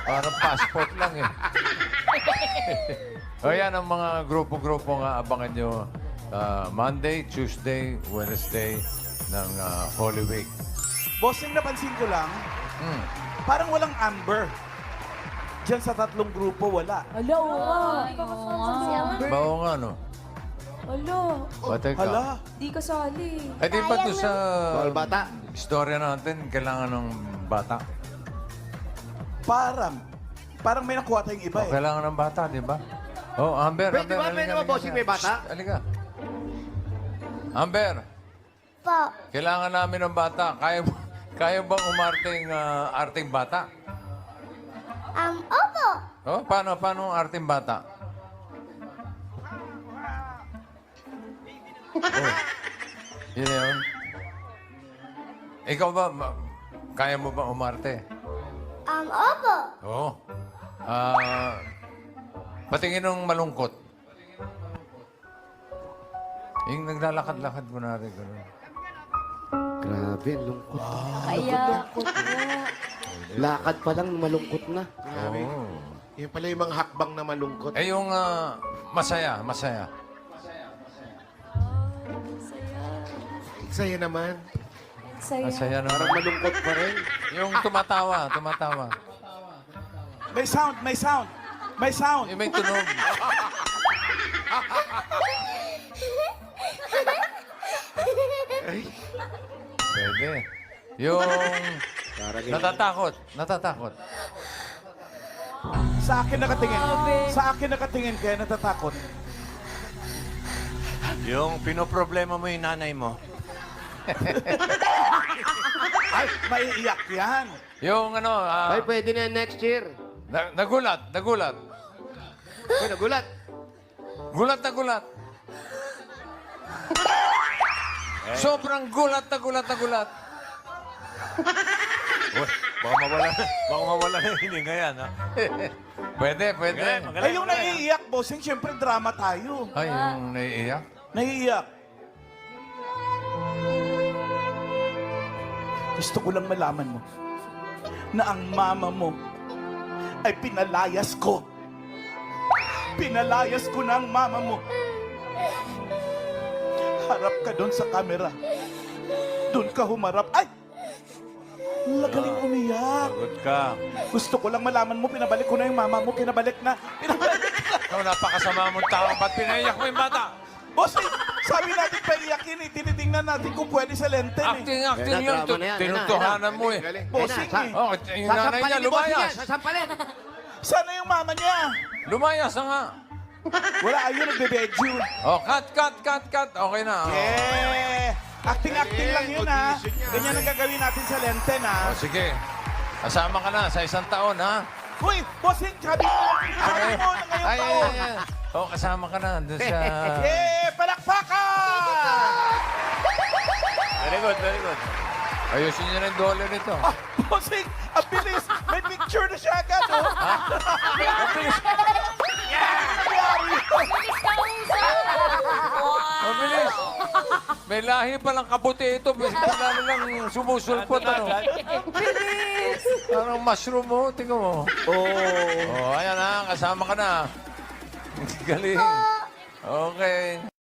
Parang passport lang eh. O yan ang mga grupo-grupo nga abangan nyo Monday, Tuesday, Wednesday ng Holy Week. Bossing, napansin ko lang, parang walang Amber. Diyan sa tatlong grupo, wala. Hala, oo nga. Si Amber. Oo nga, no? Hala, Pati ka. Hala. di kasali. Eh, di ba doon sa Bawal bata. istorya natin, kailangan ng bata? Parang may nakuha tayong iba O, eh. kailangan ng bata, di ba? Oh, Amber, Pwede Amber. ba, halika, pwede ba, halika. bossing, may bata? Shh, halika. Amber, Po. kailangan namin ng bata. Kaya bang umarting arting bata? Opo. Oh, paano ang arting bata? Oh, yun na yun. Ikaw ba, kaya mo ba umarte? Opo. Oo. Patingin ng malungkot. Yung naglalakad-lakad mo na rin. Gano'n. Grabe, ang lungkot. Kaya, Lakad pa lang, malungkot na. Grabe. Oo. Yung pala yung mga hakbang na malungkot. Eh, yung masaya. Saya naman. saya. Masaya na. Parang malungkot pa rin. Yung tumatawa. May sound, may sound. May sound. Yung may tunog. Pwede. Yung Parang natatakot. Sa akin nakatingin. Sa akin nakatingin kaya natatakot. Yung pinoproblema mo yung nanay mo. Ay, maiiyak yan. Yung Ay, pwede na yan next year. nagulat. Uy, nagulat. Gulat. Sobrang gulat. Uy, baka mawala na yung hininga yan, ha? Pwede. Ay, yung naiiyak, bossing, syempre drama tayo. Ay, yung naiiyak. Naiiyak. Gusto ko lang malaman mo na ang mama mo ay pinalayas ko. Pinalayas ko na ang mama mo. Harap ka doon sa camera. Doon ka humarap. Ay! Magaling umiyak. Good ka. Gusto ko lang malaman mo, pinabalik ko na yung mama mo. Pinabalik na. Ikaw, napakasama mong tao. Ba't pinaiyak mo yung bata? Boss, sabi natin paiyakin eh. Tinitingnan natin kung pwede sa lenten eh. Acting Yan na, yun. drama na yan. Tinutuhanan mo eh. Galing. Bossing eh. Oh, yung nanay niya, lumayas. Sasampalin. Sana yung mama niya. Lumayas na nga. Wala, ayun, nagbe-bedju. Oh, cut. Okay na. Oh. Yeah! Acting lang yun, ha? Ganyan ang gagawin natin sa lenten, ha? Oh, sige. Kasama ka na sa isang taon, ha? Uy, bossing, sabi mo na ngayong taon. Ay. Oh, kasama ka na doon sa... Yeah! Palakpakan! Very good. Ayusin niyo na yung dollar nito. Ah, bossing, ang bilis. May picture na siya agad, oh. Mabilis. May lahi palang kabuti ito. Bigla na lang sumusulpot, ano? Parang mushroom mo. Tingnan mo. Oh, ayan na. Kasama ka na. Galing. Okay.